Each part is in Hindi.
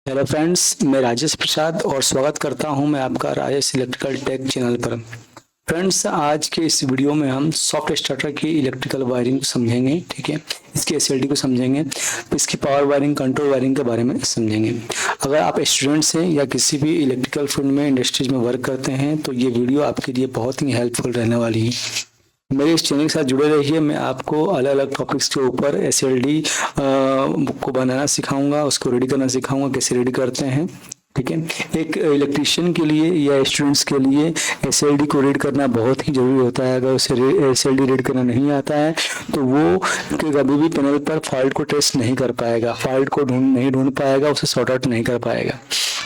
हेलो फ्रेंड्स, मैं राजेश प्रसाद और स्वागत करता हूं मैं आपका राजेश इलेक्ट्रिकल टेक चैनल पर। फ्रेंड्स, आज के इस वीडियो में हम सॉफ्ट स्टार्टर की इलेक्ट्रिकल वायरिंग को समझेंगे। ठीक है, इसकी एसएलडी को समझेंगे, इसकी पावर वायरिंग, कंट्रोल वायरिंग के बारे में समझेंगे। अगर आप स्टूडेंट्स हैं या किसी भी इलेक्ट्रिकल फील्ड में इंडस्ट्रीज में वर्क करते हैं तो ये वीडियो आपके लिए बहुत ही हेल्पफुल रहने वाली है। मेरे इस चैनल के साथ जुड़े रहिए। मैं आपको अलग अलग टॉपिक्स के ऊपर एसएलडी को बनाना सिखाऊंगा, उसको रेडी करना सिखाऊंगा, कैसे रेडी करते हैं। ठीक है, एक इलेक्ट्रिशियन के लिए या स्टूडेंट्स के लिए एसएलडी को रीड करना बहुत ही जरूरी होता है। अगर उसे एसएलडी रीड करना नहीं आता है तो वो कभी भी पैनल पर फॉल्ट को टेस्ट नहीं कर पाएगा, फॉल्ट को नहीं ढूंढ पाएगा, उसे सॉर्ट आउट नहीं कर पाएगा।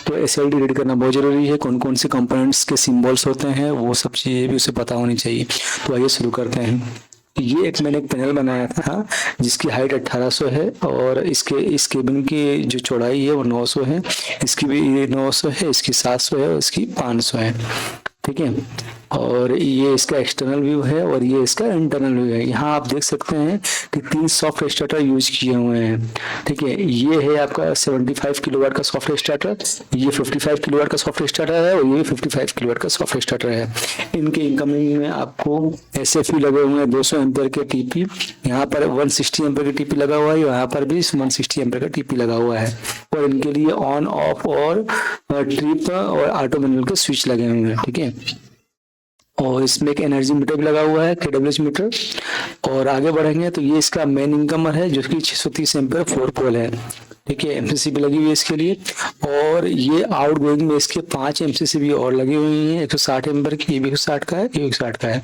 तो एसएलडी रीड करना बहुत जरूरी है। कौन कौन से कंपोनेंट्स के सिंबल्स होते हैं वो सब चीज़ें भी उसे पता होनी चाहिए। तो आइए शुरू करते हैं। ये मैंने एक पैनल बनाया था जिसकी हाइट 1800 है और इस केबिन की जो चौड़ाई है वो 900 है। इसकी भी 900 है, इसकी 700 है और इसकी 500 है। ठीक है, और ये इसका एक्सटर्नल व्यू है और ये इसका इंटरनल व्यू है। यहाँ आप देख सकते हैं कि 3 सॉफ्ट स्टार्टर यूज किए हुए हैं। ठीक है, ये है आपका 75 किलोवाट का सॉफ्ट स्टार्टर, ये 55 किलोवाट का सॉफ्ट स्टार्टर है और ये 55 किलोवाट का सॉफ्ट स्टार्टर है। इनके इनकमिंग में आपको एसएफई लगे हुए हैं 200 एम्पियर के टीपी। यहाँ पर 160 एम्पियर का टीपी लगा हुआ है, यहाँ पर भी 160 एम्पियर का टीपी लगा हुआ है। और इनके लिए ऑन ऑफ और ट्रिप और ऑटो मैनुअल के स्विच लगे हुए हैं। ठीक है, और इसमें एक एनर्जी मीटर भी लगा हुआ है, केडब्ल्यूएच मीटर। और आगे बढ़ेंगे तो ये इसका मेन इनकमर है जो कि 630 एम्पियर 4 पोल है। ठीक है, एमसीसी भी लगी हुई है इसके लिए। और ये आउट गोइंग में इसके 5 एमसीसी भी और लगी हुई हैं, 160 एम्पियर की। ये भी 160 का है, ये 160 का है।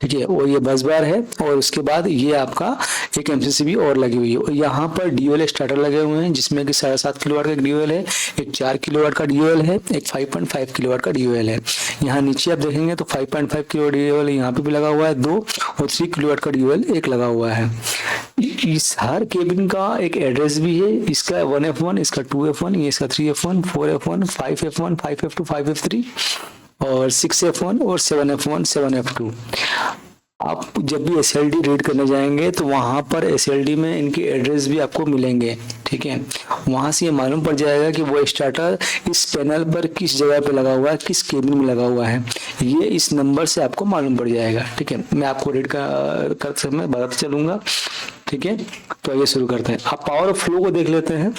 ठीक है, और ये बस बार है और उसके बाद ये आपका एक एमसीसी भी और लगी हुई है। और यहाँ पर डीओएल स्टार्टर लगे हुए हैं जिसमें कि 7.5 किलोवाट का डीओएल है, एक 4 किलोवाट का डीओएल है, एक 5.5 किलोवाट का डीओएल है। यहाँ नीचे आप देखेंगे तो 5.5 किलो डीओएल यहाँ पे भी लगा हुआ है 2, और 3 किलोवाट का डीओएल एक लगा हुआ है। इस हर केबिन का एक एड्रेस भी है। इसका 1F1, इसका 2F1, ये इसका 3F1, 4F1, 5F1, 5F2, 5F3 और 6F1 और 7F1, 7F2। आप जब भी एसएलडी रीड करने जाएंगे तो वहां पर एसएलडी में इनके एड्रेस भी आपको मिलेंगे। ठीक है, वहां से ये मालूम पड़ जाएगा कि वो स्टार्टर इस पैनल पर किस जगह पे लगा हुआ है, किस केबिन में लगा हुआ है। ये इस नंबर से आपको मालूम पड़ जाएगा। ठीक है, मैं आपको रीड करते समय बताते चलूंगा। ठीक है, तो आइए शुरू करते हैं। आप पावर फ्लो को देख लेते हैं।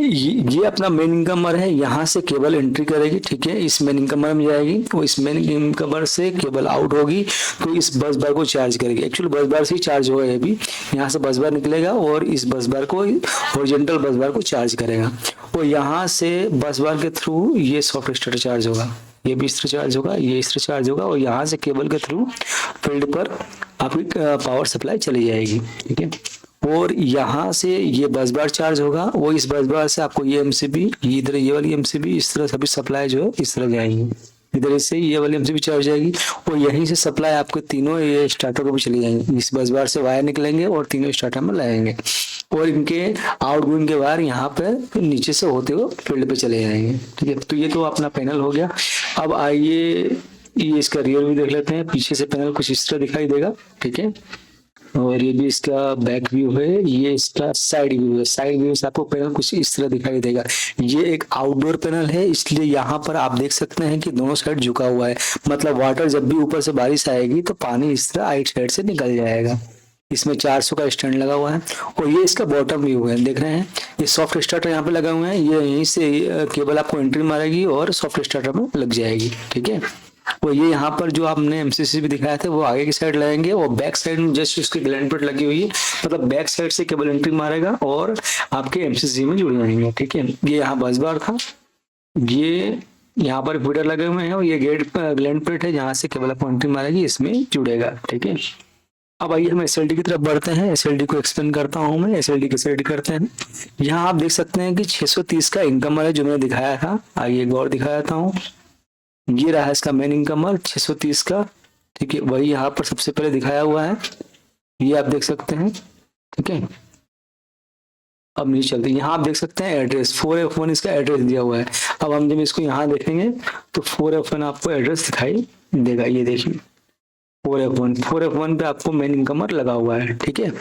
ये अपना मेन इनकमर है, यहाँ से केबल एंट्री करेगी। ठीक है, इस मेन इनकमर में जाएगी, वो इस मेन इनकमर से केबल आउट होगी तो इस बस बार को चार्ज करेगी। एक्चुअली बस बार से ही चार्ज होगा। ये भी यहाँ से बस बार निकलेगा और इस बस बार को, हॉरिजॉन्टल बस बार को चार्ज करेगा। और यहाँ से बस बार के थ्रू ये सॉफ्ट स्टार्टर चार्ज होगा, ये भी इस तरह चार्ज होगा, ये इस तरह चार्ज होगा। और यहाँ से केबल के थ्रू फील्ड पर आपकी पावर सप्लाई चली जाएगी। ठीक है, और यहाँ से ये बस बार चार्ज होगा, वो इस बस बार से आपको ये एमसीबी, इधर ये वाली एमसीबी, इस तरह सभी सप्लाई जो है इस तरह जाएंगी। इधर से ये वाली एमसीबी चार्ज जाएगी और यहीं से सप्लाई आपके तीनों ये स्टार्टर को भी चली जाएंगी। इस बस बार से वायर निकलेंगे और तीनों स्टार्टर में लगाएंगे और इनके आउट गोइंग के वायर यहाँ पे नीचे से होते हुए फील्ड पे चले जाएंगे। ठीक है, तो ये तो अपना पैनल हो गया। अब आइए ये इसका रियर व्यू देख लेते हैं। पीछे से पैनल कुछ इस तरह दिखाई देगा। ठीक है, और ये भी इसका बैक व्यू है, ये इसका साइड व्यू है। साइड व्यू से आपको पैनल कुछ इस तरह दिखाई देगा। ये एक आउटडोर पैनल है, इसलिए यहाँ पर आप देख सकते हैं कि दोनों साइड झुका हुआ है। मतलब वाटर जब भी ऊपर से बारिश आएगी तो पानी इस तरह राइट साइड से निकल जाएगा। इसमें 400 का स्टैंड लगा हुआ है। और ये इसका बॉटम व्यू है, देख रहे हैं ये सॉफ्ट स्टार्टर यहाँ पे लगा हुआ है। ये यहीं से केबल आपको एंट्री मारेगी और सॉफ्ट स्टार्टर में लग जाएगी। ठीक है, और ये यहाँ पर जो आपने एमसीसी भी दिखाया था वो आगे की साइड लगाएंगे और बैक साइड में जस्ट उसकी ग्लैंड प्लेट लगी हुई है। मतलब बैक साइड से केबल एंट्री मारेगा और आपके एमसीसी में जुड़ जाएंगे। ठीक है, ये यहाँ बस बार था, ये यहाँ पर फीडर लगे हुए हैं और ये गेट ग्लैंड प्लेट है जहाँ से केबल आपको एंट्री मारेगी, इसमें जुड़ेगा। ठीक है, अब आइए हम एसएलडी की तरफ बढ़ते हैं। एसएलडी को एक्सप्लेन करता हूँ मैं। एसएलडी कैसे रेडी करते हैं। यहाँ आप देख सकते हैं कि 630 का इनकमर है जो मैंने दिखाया था। आइए एक और दिखाया था हूँ। ये रहा इसका मेन इनकमर 630 का। ठीक है, वही यहाँ पर सबसे पहले दिखाया हुआ है, ये आप देख सकते हैं। ठीक है, अब नीचे चलते हैं। यहाँ आप देख सकते हैं एड्रेस 4F1 इसका एड्रेस दिया हुआ है। अब हम जब इसको यहाँ देखेंगे तो 4F1 आपको एड्रेस दिखाई देगा। ये देखिए 4F1 पे आपको मेन इनकमर लगा हुआ है। ठीक है,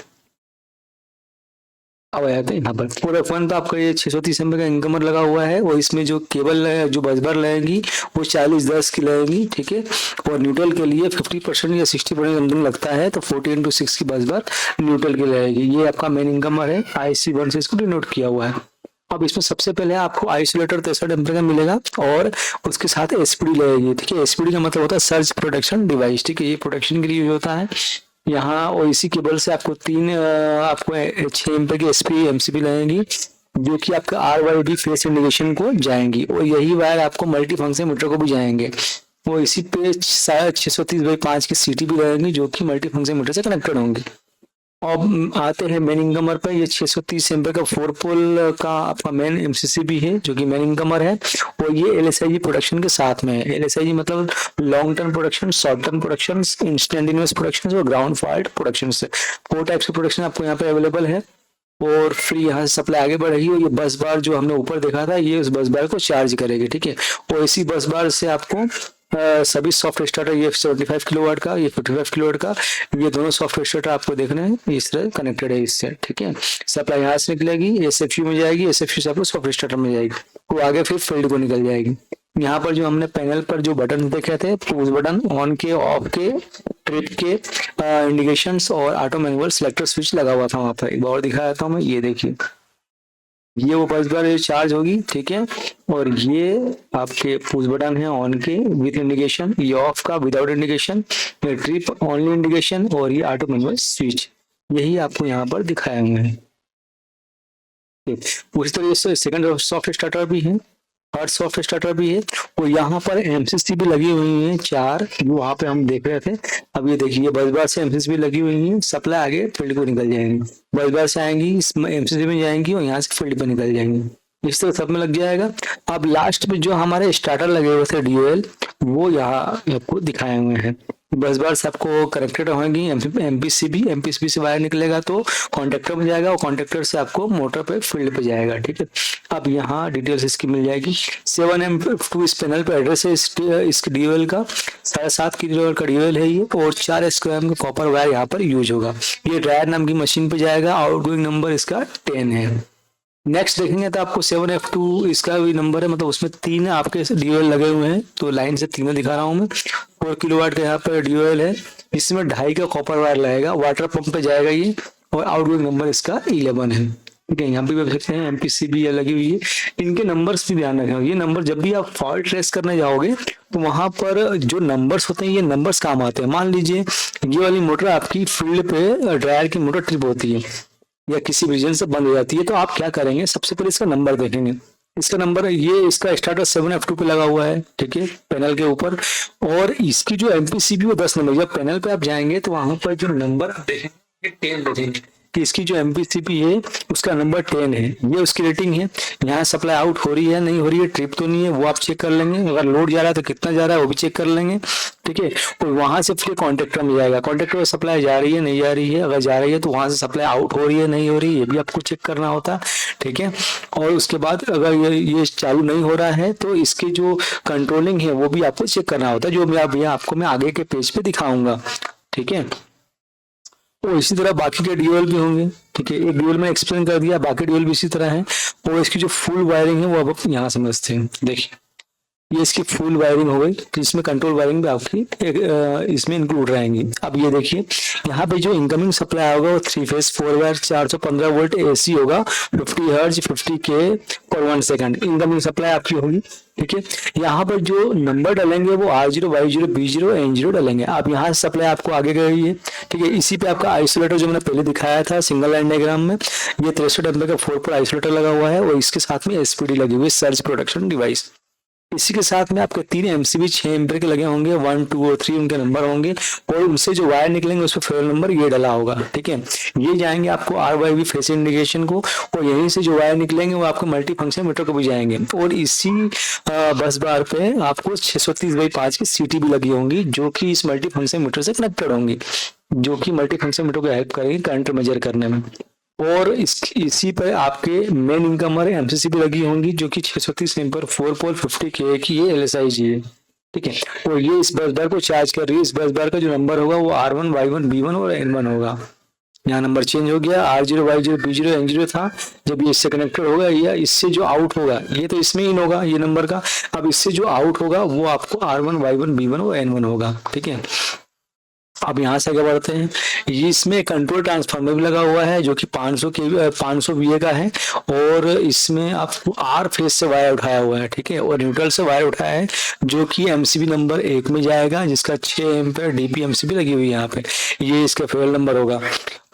अब आया था यहाँ पर पूरा फोन तो आपका ये 630 एमबी का इनकमर लगा हुआ है, और इसमें जो केबल जो बस बार लगेगी वो 40-10 की लगेगी, ठीक है। और न्यूट्रल के लिए 50% या 60% समथिंग लगता है, तो 40x6 की बस बार न्यूट्रल की लगेगी। ये आपका मेन इनकमर है, IC1 से इसको डिनोट किया हुआ है। अब इसमें सबसे पहले आपको आइसोलेटर 63 एम्पीयर का मिलेगा, और उसके साथ एसपीडी लगेगी, ठीक है। एसपीडी का मतलब होता है सर्ज प्रोटेक्शन डिवाइस, ठीक है। ये प्रोटेक्शन के लिए यूज होता है। यहाँ ओईसी केबल से आपको आपको 6 एम्पीयर की एसपी एमसीबी लगेगी, जो कि आपका RYD फेस इंडिकेशन को जाएंगी, और यही वायर आपको मल्टी फंक्शन मीटर को भी जाएंगे। वो इसी पे शायद 630/5 की सीटी भी लगेंगी, जो कि मल्टी फंक्शन मीटर से कनेक्टेड होंगी। अब आते हैं मेन इनकमर पर। ये 630 एम्पीयर का 4 पोल का आपका मेन एमसीसी भी है, जो कि मेन इनकमर है, और ये LSIG प्रोडक्शन के साथ में है। LSIG मतलब long term production, short term production, instantaneous production और ग्राउंड फॉल्ट प्रोडक्शन से 4 टाइप्स के प्रोडक्शन आपको यहाँ पे अवेलेबल है। और फ्री यहाँ से सप्लाई आगे बढ़ेगी, और ये बस बार जो हमने ऊपर देखा था, ये उस बस बार को चार्ज करेगी, ठीक है। और इसी बस बार से आपको सभी सॉफ्ट स्टार्टर, ये 75 किलोवाट का, ये 55 किलोवाट का, ये दोनों सॉफ्ट स्टार्टर आपको देखने हैं इस तरह कनेक्टेड है इससे, ठीक है। सप्लाई यहाँ से निकलेगी, SFU में जाएगी, SFU से आपको सॉफ्ट स्टार्टर में जाएगी, वो आगे फिर फील्ड को निकल जाएगी। यहाँ पर जो हमने पैनल पर जो बटन देखे थे, पुश बटन, ऑन के, ऑफ के, ट्रिप के इंडिकेशंस, और ऑटो मैनुअल सिलेक्टर स्विच लगा हुआ था वहां पर। एक बार और दिखाया था मैं, ये देखिए, ये वो बस बार चार्ज होगी, ठीक है। और ये आपके पुश बटन है ऑन के विद इंडिकेशन, ये ऑफ का विदाउट इंडिकेशन, ये ट्रिप ओनली इंडिकेशन, और ये ऑटो मैनुअल स्विच, यही आपको यहाँ पर दिखाए हुए हैं। उसी तरह से सेकंड सॉफ्ट स्टार्टर भी है, थर्ड सॉफ्ट स्टार्टर भी है, और यहाँ पर एमसीसी भी लगी हुई है 4, जो वहां पे हम देख रहे थे। अब ये देखिए, बस बार से एमसीसी भी लगी हुई है, सप्लाई आगे फील्ड को निकल जाएंगी, बस बार से आएंगी, एमसीसी में जाएंगी, और यहाँ से फील्ड पे निकल जाएंगी, इस तरह सब में लग जाएगा। अब लास्ट में जो हमारे स्टार्टर लगे हुए थे DOL, वो यहाँ आपको दिखाए हुए हैं। बस बार से आपको कनेक्टेड होंगी, एमपीसीबी से वायर निकलेगा तो कॉन्टेक्टर में जाएगा, और कॉन्टेक्टर से आपको मोटर पे फील्ड पे जाएगा, ठीक है। अब यहाँ डिटेल्स इसकी मिल जाएगी। 7M2 इस पैनल पे एड्रेस है इसके DOL का, 7.5 किलो का DOL है ये, और 4 SQM का कॉपर वायर यहाँ पर यूज होगा। ये ड्रायर नाम की मशीन पे जाएगा, आउटगोइंग नंबर इसका 10 है। नेक्स्ट देखेंगे तो आपको 7F2 इसका भी नंबर है, मतलब उसमें 3 आपके DOL लगे हुए हैं, तो लाइन से तीनों दिखा रहा हूँ मैं। 4 किलोवाट का यहाँ पर DOL है, इसमें 2.5 का कॉपर वायर लगेगा, वाटर पंप पे जाएगा ये, और आउटगोइंग नंबर इसका 11 है, ठीक है। यहाँ पे भी देख सकते हैं एमपीसीबी लगी हुई है, इनके नंबर्स भी ध्यान रखें। ये नंबर जब भी आप फॉल्ट ट्रेस करने जाओगे, तो वहां पर जो नंबर्स होते हैं, ये नंबर्स काम आते हैं। मान लीजिए ये वाली मोटर आपकी फील्ड पे ड्रायर की मोटर ट्रिप होती है, या किसी रीजन से बंद हो जाती है, तो आप क्या करेंगे, सबसे पहले इसका नंबर देखेंगे। इसका नंबर, ये इसका स्टार्टर 7F2 पे लगा हुआ है, ठीक है, पैनल के ऊपर, और इसकी जो एमपीसीबी वो 10 नंबर। जब पैनल पे आप जाएंगे तो वहां पर जो नंबर देखेंगे 10 देखेंगे, कि इसकी जो एमपीसीबी है उसका नंबर 10 है, ये उसकी रेटिंग है। यहाँ सप्लाई आउट हो रही है, नहीं हो रही है, ट्रिप तो नहीं है, वो आप चेक कर लेंगे। अगर लोड जा रहा है तो कितना जा रहा है वो भी चेक कर लेंगे, ठीक है। और वहां से फिर कॉन्ट्रेक्टर में जाएगा, कॉन्ट्रेक्टर में सप्लाई जा रही है, नहीं जा रही है, अगर जा रही है तो वहां से सप्लाई आउट हो रही है, नहीं हो रही है, ये भी आपको चेक करना होता है, ठीक है। और उसके बाद अगर ये चालू नहीं हो रहा है, तो इसकी जो कंट्रोलिंग है वो भी आपको चेक करना होता है, जो मैं आपको मैं आगे के पेज पे दिखाऊंगा, ठीक है। तो इसी तरह बाकी के DOL भी होंगे, ठीक है। एक DOL में एक्सप्लेन कर दिया, बाकी DOL भी इसी तरह है। और इसकी जो फुल वायरिंग है वो अब यहाँ समझते हैं। देखिए, ये इसकी फुल वायरिंग हो गई, तो इसमें कंट्रोल वायरिंग भी आपकी इसमें इंक्लूड रहेंगी। अब ये देखिए, यहाँ पे जो इनकमिंग सप्लाई होगा वो 3 फेज 4 वायर 415 वोल्ट AC होगा, 50 हर्ज 50K और 1 सेकंड इनकमिंग सप्लाई आपकी होगी, ठीक है। यहाँ पर जो नंबर डालेंगे वो R0 Y0 B0 N0 डालेंगे। अब यहाँ से सप्लाई आपको आगे गई है, ठीक है। इसी पे आपका आइसोलेटर जो मैंने पहले दिखाया था सिंगल लाइन डायग्राम में, ये 63 एम्पीयर का 4 पोल आइसोलेटर लगा हुआ है, और इसके साथ में SPD लगी हुई है, सर्ज प्रोटेक्शन डिवाइस। इसी के साथ में आपके 3 MCB 6 एम्पीयर के लगे होंगे, 1 2 और 3 उनके नंबर होंगे, और उनसे जो वायर निकलेंगे उस पर फेरल नंबर ये डाला होगा, ठीक है। ये जाएंगे आपको RYB फेस इंडिकेशन को, और यहीं से जो वायर निकलेंगे वो आपको मल्टी फंक्शन मीटर को भी जाएंगे। और इसी बस बार पे आपको 630/5 की सीटी भी लगी होंगी, जो कि इस मल्टी फंक्शन मीटर से कनेक्टेड होंगी, जो कि मल्टी फंक्शन मीटर को हेल्प करेगी करंट मेजर करने में। और इसी पर आपके मेन इनकमर एमसीसी भी लगी होंगी, जो कि 630 एम्पीयर 4 पोल 50K की ये LSIG है, ठीक है। और ये इस बस बार को चार्ज कर रही है। इस बस बार का जो नंबर होगा वो R1 Y1 B1 और N1 होगा। यहाँ नंबर चेंज हो गया, R0 Y0 B0 N0 था। जब ये इससे कनेक्टेड होगा या इससे जो आउट होगा, ये तो इसमें इन होगा ये नंबर का, अब इससे जो आउट होगा वो आपको R1 Y1 B1 और N1 होगा। ठीक है, अब यहाँ से आगे बढ़ते हैं। ये इसमें कंट्रोल ट्रांसफार्मर भी लगा हुआ है जो कि 500 VA का है, और इसमें आपको R फेज से वायर उठाया हुआ है। ठीक है, और न्यूट्रल से वायर उठाया है जो कि MCB नंबर 1 में जाएगा, जिसका 6 एम्पेयर DP MCB लगी हुई है यहाँ पे। ये इसका फ्यूल नंबर होगा।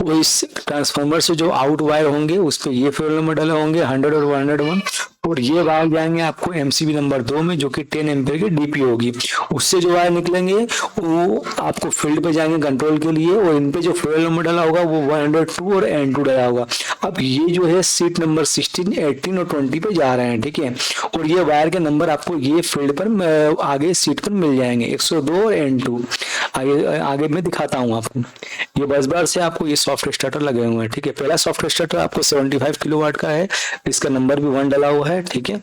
वो इस ट्रांसफार्मर से जो आउट वायर होंगे उस पर ये फ्यूल नंबर डले होंगे 100 और 101, और ये वायर जाएंगे आपको MCB नंबर 2 में जो कि 10 एम्पेयर की DP होगी। उससे जो वायर निकलेंगे वो आपको फील्ड पे जाएंगे कंट्रोल के लिए, और इन पे जो फ्यूल नंबर डला होगा वो 102 और N2 डला होगा। अब ये जो है सीट नंबर 16, 18 और 20 पे जा रहे हैं। ठीक है, और ये वायर के नंबर आपको ये फील्ड पर आगे सीट पर मिल जाएंगे 102 और N2। आगे मैं दिखाता हूँ आपको। ये बस बार से आपको ये सॉफ्ट स्टार्टर लगे हुए हैं। ठीक है, पहला सॉफ्ट स्टार्टर आपको 75 किलोवाट का है, इसका नंबर भी 1 डला हुआ है। ठीक है,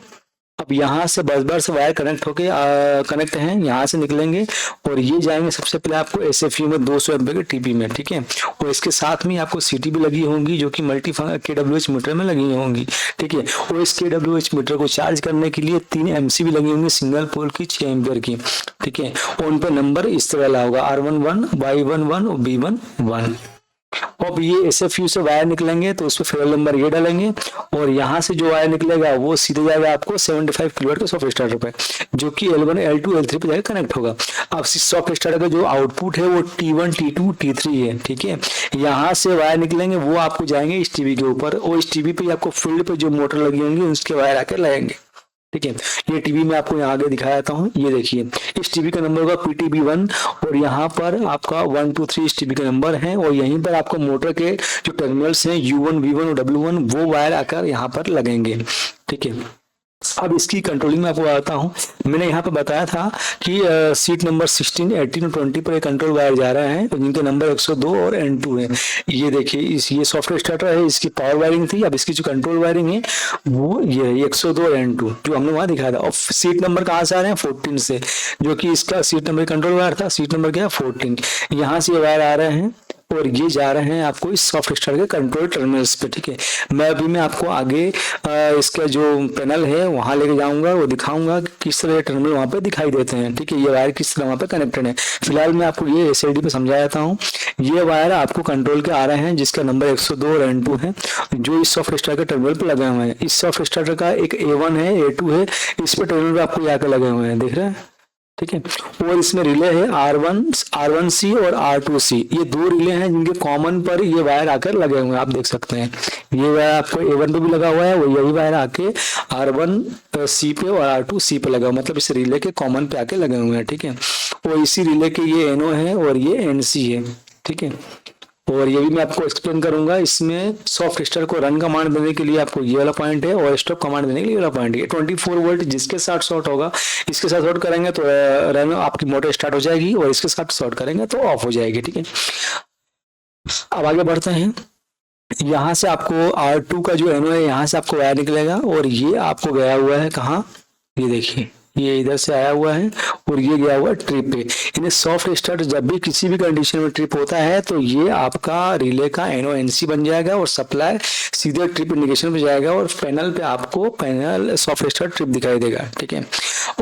अब यहाँ से बस बार से वायर कनेक्ट होके कनेक्ट हैं, यहाँ से निकलेंगे और ये जाएंगे सबसे पहले आपको SFU में 200 एम्पीयर के TP में। ठीक है, और इसके साथ में आपको CT भी लगी होंगी जो कि मल्टी KWH मीटर में लगी होंगी। ठीक है, और इस KWH मीटर को चार्ज करने के लिए 3 MCB लगी होंगी सिंगल पोल की 6 एम्पीयर की। ठीक है, और उन पर नंबर इस तरह ला होगा R11 Y11 और B11। अब ये SFU से वायर निकलेंगे तो उस पर फेरल नंबर ये डालेंगे, और यहाँ से जो वायर निकलेगा वो सीधे जाएगा आपको 75 किलोवाट के सॉफ्ट स्टार्टर पे, जो कि L1 L2 L3 पे जाकर कनेक्ट होगा। अब सॉफ्ट स्टार्टर का जो आउटपुट है वो T1 T2 T3 है। ठीक है, यहाँ से वायर निकलेंगे वो आपको जाएंगे इस टीवी के ऊपर, और इस टीवी पे आपको फील्ड पे जो मोटर लगी होंगी उसके वायर आकर लगेंगे। ठीक है, ये टीवी में आपको यहाँ आगे दिखाया था हूँ। ये देखिए इस टीवी का नंबर होगा PTB1, और यहाँ पर आपका 1 2 3 इस टीवी का नंबर है, और यहीं पर आपको मोटर के जो टर्मिनल्स हैं U1 V1 और W1 वो वायर आकर यहाँ पर लगेंगे। ठीक है, अब इसकी कंट्रोलिंग में आपको बताता हूँ। मैंने यहाँ पे बताया था कि सीट नंबर 16, 18 और 20 पर एक कंट्रोल वायर जा रहा है जिनके नंबर 102 और N2 है। ये देखिए ये सॉफ्टवेयर स्टार्टर है, इसकी पावर वायरिंग थी। अब इसकी जो कंट्रोल वायरिंग है वो ये है 102 और N2 जो हमने वहाँ दिखाया था। और सीट नंबर कहाँ से आ रहे हैं 14 से, जो कि इसका सीट नंबर कंट्रोल वायर था। सीट नंबर क्या है 14, यहाँ से वायर आ रहे हैं और ये जा रहे हैं आपको इस सॉफ्ट स्टार्टर के कंट्रोल टर्मिनल्स पे। ठीक है, मैं आपको आगे इसका जो पैनल है वहां लेके जाऊंगा, वो दिखाऊंगा कि किस तरह टर्मिनल वहां पे दिखाई देते हैं। ठीक है, ये वायर किस तरह वहां पे कनेक्टेड है। फिलहाल मैं आपको ये SLD पे समझा देता हूँ। ये वायर आपको कंट्रोल के आ रहे हैं जिसका नंबर 102 और N2 है, जो इस सॉफ्ट स्टार्टर के टर्मिनल पे लगे हुए हैं। इस सॉफ्ट स्टार्टर का एक A1 है, A2 है, इस पे टर्मिनल पे आपको आकर लगे हुए हैं, देख रहे हैं। ठीक है, और इसमें रिले है R1C और R2C, ये 2 रिले हैं जिनके कॉमन पर ये वायर आकर लगे हुए हैं। आप देख सकते हैं ये वायर आपको A1 पे भी लगा हुआ है, वो यही वायर आके R1C पे और R2C पे लगा हुआ, मतलब इस रिले के कॉमन पे आके लगे हुए हैं। ठीक है, और इसी रिले के ये NO है और ये NC है। ठीक है, और ये भी मैं आपको एक्सप्लेन करूंगा। इसमें सॉफ्ट स्टार्टर को रन कमांड देने के लिए आपको ये वाला पॉइंट है, और स्टॉप कमांड देने के लिए ये वाला पॉइंट है। 24 वोल्ट जिसके साथ शॉर्ट होगा, इसके साथ शॉर्ट करेंगे तो रन आपकी मोटर स्टार्ट हो जाएगी, और इसके साथ शॉर्ट करेंगे तो ऑफ हो जाएगी। ठीक है, अब आगे बढ़ते हैं। यहाँ से आपको R2 का जो NO है यहाँ से आपको वायर निकलेगा, और ये आपको गया हुआ है कहाँ, ये देखिए ये इधर से आया हुआ है और ये गया हुआ ट्रिप पे। इन्हें सॉफ्ट स्टार्ट जब भी किसी भी कंडीशन में ट्रिप होता है तो ये आपका रिले का NO NC बन जाएगा, और सप्लाई सीधे ट्रिप इंडिकेशन पे जाएगा, और पैनल पे आपको पैनल सॉफ्ट स्टार्ट ट्रिप दिखाई देगा। ठीक है,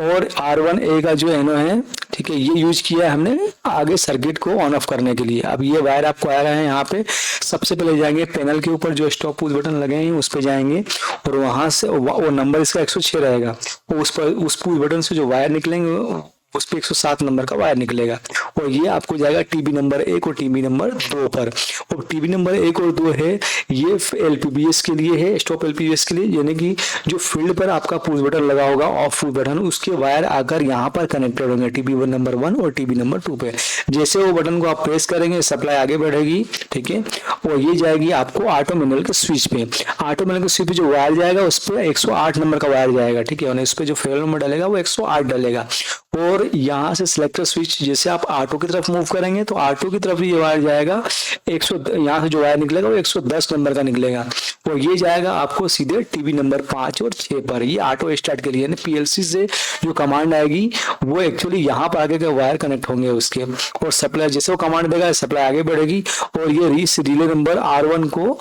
और R1A का जो NO है, ठीक है, ये यूज किया है हमने आगे सर्किट को ऑन ऑफ करने के लिए। अब ये वायर आपको आ रहा है यहाँ पे, सबसे पहले जाएंगे पैनल के ऊपर जो स्टॉप पुश बटन लगे हैं उस पे जाएंगे, और वहां से वो नंबर इसका 106 रहेगा, उस पर उस पुश बटन से जो वायर निकलेंगे उस पे 107 नंबर का वायर निकलेगा, और ये आपको जाएगा TB नंबर 1 और TB नंबर 2 पर। और TB नंबर 1 और 2 है ये LPBS के लिए है, स्टॉप LPBS के लिए, यानी कि जो फील्ड पर आपका पुश बटन लगा होगा ऑफ पुश बटन, उसके वायर आकर यहाँ पर कनेक्टेड होंगे TB नंबर 1 और TB नंबर 2 पे। जैसे वो बटन को आप प्रेस करेंगे सप्लाई आगे बढ़ेगी। ठीक है, और ये जाएगी आपको ऑटो मैनुअल के स्विच पे। ऑटो मैनुअल के स्विच पे जो वायर जाएगा उस पर 108 नंबर का वायर जाएगा। ठीक है, उस पर जो फेरल नंबर डालेगा वो 108 डालेगा, और यहाँ से सिलेक्टर स्विच, जैसे आप ऑटो की तरफ मूव करेंगे तो ऑटो की तरफ ये वायर जाएगा 100, यहाँ से जो वायर निकलेगा वो 110 नंबर का निकलेगा और ये जाएगा आपको सीधे टीवी नंबर 5 और 6 पर। ये ऑटो स्टार्ट के लिए पीएलसी से जो कमांड आएगी वो एक्चुअली यहाँ पर आगे के वायर कनेक्ट होंगे उसके, और सप्लाई जैसे वो कमांड देगा सप्लाई आगे बढ़ेगी और ये रिले नंबर R1 को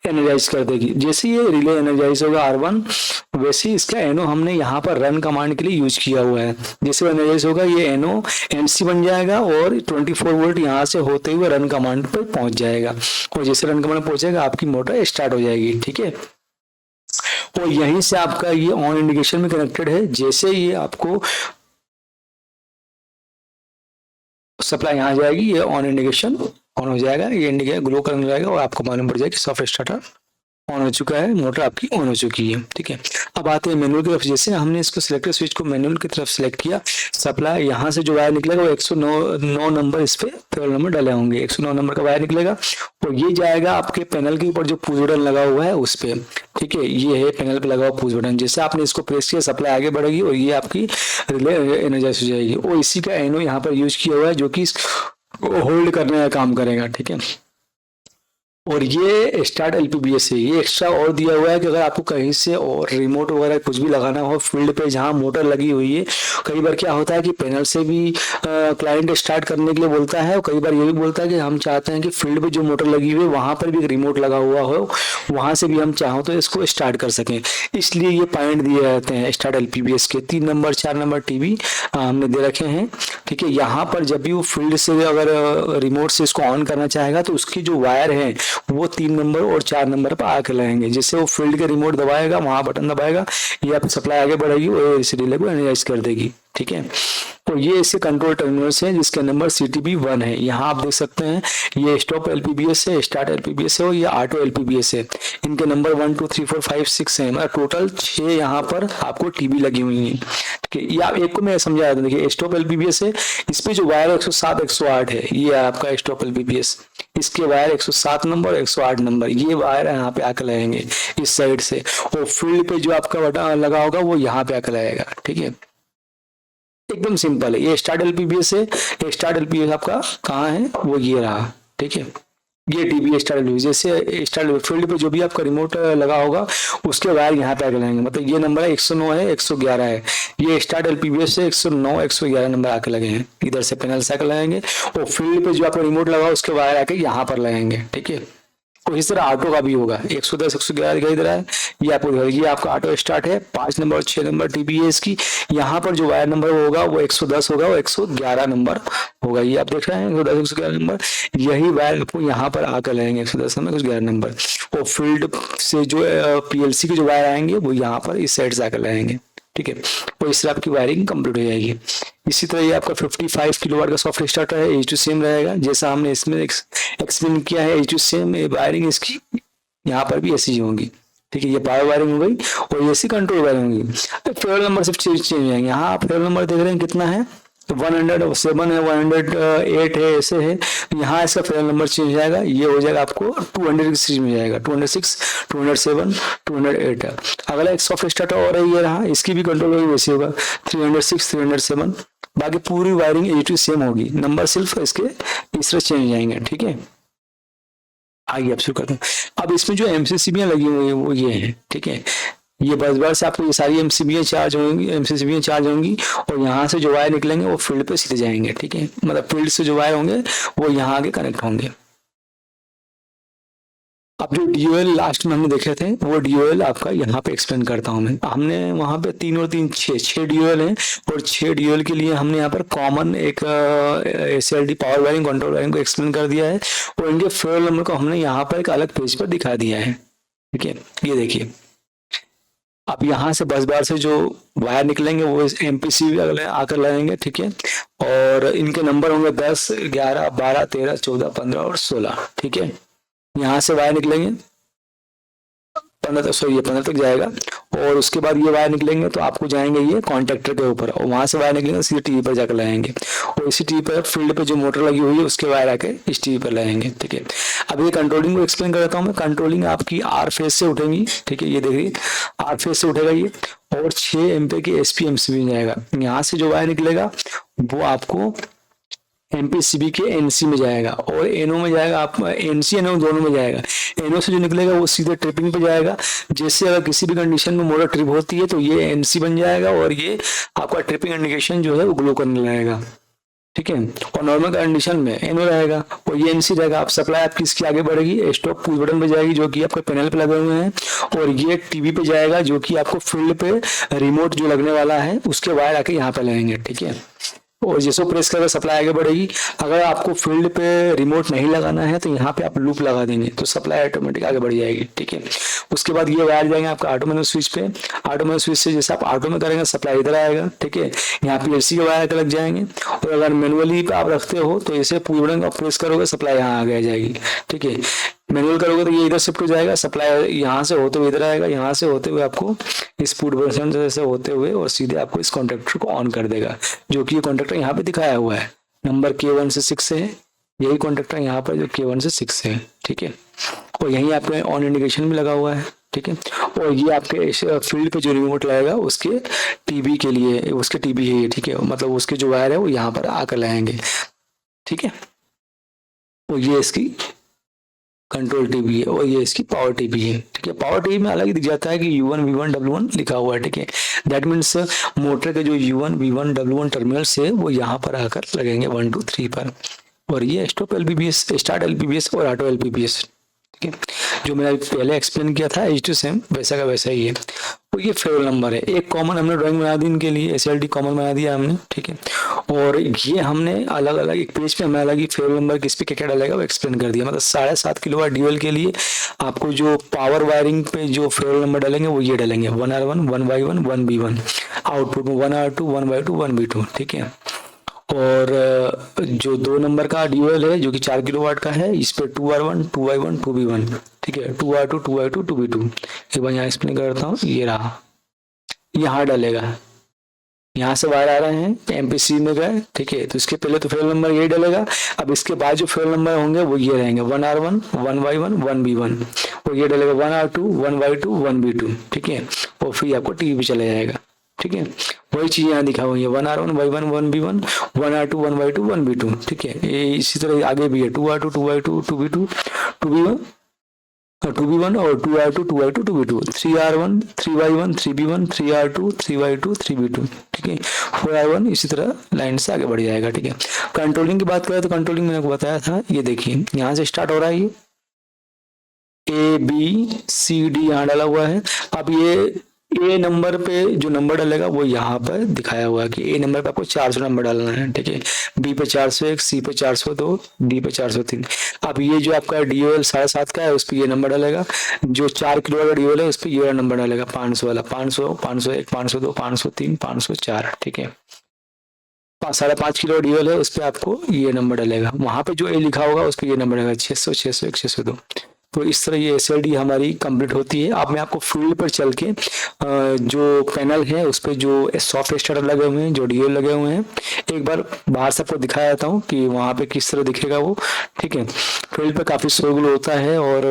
एनर्जाइज कर देगी। जैसे ये रिले एनर्जाइज होगा R1, वैसे ही इसका एनो हमने यहाँ पर रन कमांड के लिए यूज किया हुआ है। जैसे वो एनर्जाइज होगा ये एनो एनसी बन जाएगा और 24 वोल्ट यहाँ से होते हुए रन कमांड पर पहुंच जाएगा और जैसे रन कमांड पहुंचेगा आपकी मोटर स्टार्ट हो जाएगी। ठीक है, और यहीं से आपका ये ऑन इंडिकेशन में कनेक्टेड है। जैसे ये आपको सप्लाई यहाँ जाएगी, ये ऑन इंडिकेशन ऑन हो जाएगा, ये इंडिकेटर ग्लो करने लगेगा और आपको मालूम पड़ जाएगा कि सॉफ्ट स्टार्टर ऑन हो चुका है, मोटर आपकी ऑन हो चुकी है। ठीक है, अब आते हैं मैनुअल की तरफ। जैसे हमने इसको सिलेक्टर स्विच को मैनुअल की तरफ सिलेक्ट किया, सप्लाई यहाँ से जो वायर निकलेगा वो 109 नंबर इस पे फेल नंबर डाले होंगे, 109 नंबर का वायर निकलेगा और ये जाएगा आपके पैनल के ऊपर जो पुश बटन लगा हुआ है उस पे। ठीक है, ये है पैनल पे लगा हुआ पुश बटन, जैसे आपने इसको प्रेस किया सप्लाई आगे बढ़ेगी और ये आपकी रिले एनर्जाइज हो जाएगी और इसी का एनो यहाँ पर यूज किया हुआ है जो कि होल्ड करने का काम करेगा। ठीक है, और ये स्टार्ट एलपीबीएस है, ये एक्स्ट्रा और दिया हुआ है कि अगर आपको कहीं से और रिमोट वगैरह कुछ भी लगाना हो फील्ड पे जहां मोटर लगी हुई है, कई बार क्या होता है कि पैनल से भी क्लाइंट स्टार्ट करने के लिए बोलता है और कई बार ये भी बोलता है कि हम चाहते हैं कि फील्ड पे जो मोटर लगी हुई है वहां पर भी एक रिमोट लगा हुआ हो, वहां से भी हम चाहो तो इसको स्टार्ट कर सकें। इसलिए ये पॉइंट दिए जाते हैं स्टार्ट एलपीबीएस के। 3 नंबर 4 नंबर टीवी हमने दे रखे हैं। ठीक है, यहाँ पर जब भी वो फील्ड से अगर रिमोट से इसको ऑन करना चाहेगा तो उसकी जो वायर है वो 3 नंबर और 4 नंबर पर आके लगेंगे। जैसे वो फील्ड के रिमोट दबाएगा, वहां बटन दबाएगा, ये आपकी सप्लाई आगे बढ़ेगी और इस रिले को एनर्जाइज कर देगी। ठीक है, तो ये इसके कंट्रोल टर्मिनल्स हैं जिसका नंबर CTB1 है। यहाँ आप देख सकते हैं ये स्टॉप एलपीबीएस है, स्टार्ट एलपीबीएस है और ये ऑटो एलपीबीएस है। इनके नंबर 1 2 3 4 5 6 है, मतलब टोटल 6 यहाँ पर आपको टीबी लगी हुई है। ठीक है, ये आप एक को मैं समझा दूं, देखिए स्टॉप एलपीबीएस है, इस पे जो वायर 107 108 है ये आपका स्टॉप एलपीबीएस, इसके वायर 107 नंबर 108 नंबर ये वायर यहाँ पे आकर लगेंगे इस साइड से, और फील्ड पे जो आपका बटन लगा होगा वो यहाँ पे आकर लगेगा। ठीक है, एकदम सिंपल है। ये स्टार्ट एलपीबीएस है, ये स्टार्ट एलपीबीएस आपका कहाँ है वो ये रहा। ठीक है, ये टीबी स्टार्ट एलपीबीएस, जैसे स्टार्ट फील्ड पे जो भी आपका रिमोट लगा होगा उसके वायर यहाँ पे आगे लगेंगे, मतलब ये नंबर है 109 है 111 है, ये स्टार्ट एलपीबीएस से 109 111 नंबर आके लगे हैं, इधर से पैनल से आके लगेंगे और फील्ड पे जो आपका रिमोट लगा उसके वायर आके यहाँ पर लगेंगे। ठीक है, तो इस तरह ऑटो का भी होगा 110 111 दिखाई दे रहा है, ये आपको ये आपका ऑटो स्टार्ट है, 5 नंबर और 6 नंबर टीबी है इसकी। यहाँ पर जो वायर नंबर होगा वो 110 होगा, वो 111 नंबर होगा, ये आप देख रहे हैं 110 111 नंबर, यही वायर आपको यहाँ पर आकर लगेंगे 110 नंबर 111 नंबर, और फील्ड से जो पीएलसी के जो वायर आएंगे वो यहाँ पर इस साइड से आकर लगेंगे। ठीक है, तो इस तरह आपकी वायरिंग कंप्लीट हो जाएगी। इसी तरह ये आपका 55 किलोवाट का सॉफ्ट स्टार्टर है, एच टू सेम रहेगा जैसा हमने इसमें एक्सप्लेन किया है, एच टू सेम वायरिंग इसकी यहाँ पर भी ऐसी होंगी। ठीक है, ये पावर वायरिंग हो गई और ऐसी कंट्रोल वायरिंग होगी। फेयर नंबर सिर्फ चेंज हो जाएंगे। यहाँ आप फेयर नंबर देख रहे हैं कितना है, 107 है 108 है ऐसे है, यहाँ इसका फेयर नंबर चेंज हो जाएगा, ये हो जाएगा आपको 200 की सीरीज में जाएगा, 206 207 208 है। अगला एक सॉफ्ट स्टार्टर और है, ये रहा, इसकी भी कंट्रोल होगी वैसे होगा 306 307, बाकी पूरी वायरिंग एच सेम होगी, नंबर सिर्फ इसके तीसरे चेंज हो जाएंगे। ठीक है, आइए अब शुरू करते हैं। अब इसमें जो एमसीसीबियां लगी हुई है वो ये है। ठीक है, ये बस बार से आपको ये सारी एमसीबीएं चार्ज होंगी, एमसीसीबियां चार्ज होंगी और यहाँ से जो वायर निकलेंगे वो फील्ड पे सीधे जाएंगे। ठीक है, मतलब फील्ड से जो वायर होंगे वो यहाँ आगे कनेक्ट होंगे। अब जो डीओएल लास्ट में हमने देखे थे वो डीओएल आपका यहाँ पे एक्सप्लेन करता हूँ मैं। हमने वहाँ पे 3 और 3 6 डीओएल हैं और 6 डीओएल के लिए हमने यहाँ पर कॉमन एक SLD power wiring control wiring को एक्सप्लेन कर दिया है और इनके फेयर नंबर को हमने यहाँ पर एक अलग पेज पर दिखा दिया है। ठीक है, ये देखिए, अब यहाँ से बस बार से जो वायर निकलेंगे वो एमपीसी आकर लगेंगे। ठीक है, और इनके नंबर होंगे 10 11 12 13 14 15 और 16। ठीक है, यहाँ से वायर निकलेंगे 15 तक जाएगा और उसके बाद ये वायर निकलेंगे तो आपको जाएंगे ये कॉन्टेक्टर के ऊपर और वहां से वायर निकलेंगे सीधे टीवी पर जाकर लगाएंगे और इसी टीवी पर फील्ड पे जो मोटर लगी हुई है उसके वायर आके इस टीवी पर लगाएंगे। ठीक है, अब ये कंट्रोलिंग को एक्सप्लेन कर देता हूँ मैं। कंट्रोलिंग आपकी आर फेज से उठेगी। ठीक है, ये देखिए आर फेज से उठेगा ये, और 6 एम्पीयर की एसपीएमसी में जाएगा। यहाँ से जो वायर निकलेगा वो आपको एमपीसीबी के एनसी में जाएगा और एनओ में जाएगा, आप एनसी एनओ दोनों में जाएगा। एनओ से जो निकलेगा वो सीधे ट्रिपिंग पे जाएगा। जैसे अगर किसी भी कंडीशन में मोटर ट्रिप होती है तो ये एनसी बन जाएगा और ये आपका ट्रिपिंग इंडिकेशन जो है वो ग्लो करने लगेगा, ठीक है। और नॉर्मल कंडीशन में एनओ रहेगा और ये एनसी रहेगा। आप सप्लाई आपकी इसकी आगे बढ़ेगी, स्टॉप पुश बटन पे जाएगी जो कि आपके पैनल पे लगे हुए हैं, और ये टीवी पे जाएगा जो कि आपको फील्ड पे रिमोट जो लगने वाला है उसके वायर आके यहाँ पे लगेंगे, ठीक है। और जैसे प्रेस करके सप्लाई आगे बढ़ेगी। अगर आपको फील्ड पे रिमोट नहीं लगाना है तो यहाँ पे आप लूप लगा देंगे तो सप्लाई ऑटोमेटिक आगे बढ़ जाएगी, ठीक है। उसके बाद ये वायर जाएंगे आपका ऑटोमेटिक स्विच पे। ऑटोमेटिक स्विच से जैसे आप ऑटो में करेंगे सप्लाई इधर आएगा, ठीक है। यहाँ पीएलसी के वायर लग जाएंगे। और अगर मैनुअली पे आप रखते हो तो इसे पूरे बटन प्रेस करोगे सप्लाई यहाँ आगे जाएगी, ठीक है। मैनुअल करोगे तो ये इधर शिफ्ट हो जाएगा, सप्लाई यहाँ से होते हुए इधर आएगा, यहाँ से होते हुए आपको इस पुट बटन से होते हुए और सीधे आपको इस कॉन्टेक्टर को ऑन कर देगा, जो कि ये कॉन्टेक्टर यहाँ पे दिखाया हुआ है, नंबर K1 से 6 से है। यही कॉन्टेक्टर यहाँ पर जो K1 से 6 से है, ठीक है। और यहीं आपके ऑन इंडिकेशन भी लगा हुआ है, ठीक है। और ये आपके फील्ड पे जो रिमोट लगेगा उसके टीवी के लिए, उसके टीवी है, ठीक है। मतलब उसके जो वायर है वो यहाँ पर आकर लगाएंगे, ठीक है। और ये इसकी कंट्रोल टीवी है और ये इसकी पावर टीवी है, ठीक है। पावर टीवी में अलग ही दिख जाता है कि U1 V1 W1 लिखा हुआ है, ठीक है। दैट मीन्स मोटर के जो U1 V1 W1 टर्मिनल्स है वो यहाँ पर आकर लगेंगे 1 2 3 पर। और ये स्टॉप एलपीबीएस, स्टार्ट एलपीबीएस और ऑटो एलपीबीएस, ठीक है। जो मैंने पहले एक्सप्लेन किया था H2 सेम वैसा का वैसा ही है। तो ये फेवल नंबर है। एक कॉमन हमने ड्राइंग बना दी इनके लिए, SLD कॉमन बना दिया हमने, ठीक है। और ये हमने अलग अलग एक पेज पे हमें अलग ही फेवल नंबर किस पे क्या क्या डालेगा वो एक्सप्लेन कर दिया। मतलब 7.5 किलोवाट ड्यूल के लिए आपको जो पावर वायरिंग पे जो फेवल नंबर डालेंगे वो ये डालेंगे 1R1 1Y1 1B1, आउटपुट में 1R2 1Y2 1B2, ठीक है। और जो 2 नंबर का ड्यूल है जो कि 4 किलोवाट का है, इस पे 2R1 2Y1 2B1, ठीक है, 2R2 2Y2 2B2। एक बार यहाँ एक्सप्लेन करता हूँ। ये रहा, यहाँ डालेगा, यहाँ से वायर आ रहे हैं एमपीसी में गए, ठीक है। तो इसके पहले तो फेल नंबर यही डालेगा। अब इसके बाद जो फेल नंबर होंगे वो ये रहेंगे 1R1 1Y1 1B1, और ये डालेगा 1R2 1Y2 1B2, ठीक है। और फिर आपको टीवी पे चला जाएगा, ठीक है। वही चीज यहाँ दिखा हुई है 1R1 Y1 1B1 1R2 1Y2 1B2, ठीक है। ये इसी तरह आगे भी है 2R2 2Y2 2B2 2B1 2B1 और 2R2 2Y2 2B2 3R1 3Y1 3B1 3R2 3Y2 3B2, ठीक है। 4R1 इसी तरह लाइन से आगे बढ़ जाएगा, ठीक है। कंट्रोलिंग की बात करें तो कंट्रोलिंग मैंने आपको बताया था, ये देखिए यहाँ से स्टार्ट हो रहा है, ये ABCD यहाँ डाला हुआ है। अब ये ए नंबर पे जो नंबर डालेगा वो यहाँ पर दिखाया हुआ है कि ए नंबर पे आपको 400 नंबर डालना है, ठीक है। बी पे 401, सी पे 402, डी पे 403। अब ये जो आपका DOL 7.5 का है उस पर ये नंबर डालेगा। जो 4 किलो का DOL है उस पर ये वाला नंबर डालेगा 500 वाला, 500 501 502 503 504, ठीक है। 5.5 किलो DOL है उस पर आपको ये नंबर डालेगा। वहां पे जो ए लिखा होगा उस पर ये नंबर डालेगा 600 601 602। तो इस तरह ये SLD हमारी कंप्लीट होती है। अब मैं आपको फील्ड पर चल के जो पैनल है उस पर जो सॉफ्ट स्टार्टर लगे हुए हैं, जो DOL लगे हुए हैं, एक बार बाहर से आपको दिखा देता हूँ कि वहाँ पे किस तरह दिखेगा वो, ठीक है। फील्ड पे काफ़ी शोरगुल होता है और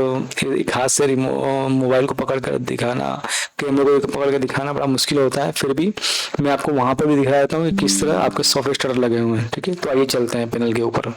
एक हाथ से मोबाइल को पकड़ कर दिखाना, कैमरे को पकड़ कर दिखाना बड़ा मुश्किल होता है। फिर भी मैं आपको वहाँ पर भी दिखा देता हूँ कि किस तरह आपके सॉफ्ट स्टार्टर लगे हुए हैं, ठीक है। तो आइए चलते हैं पैनल के ऊपर।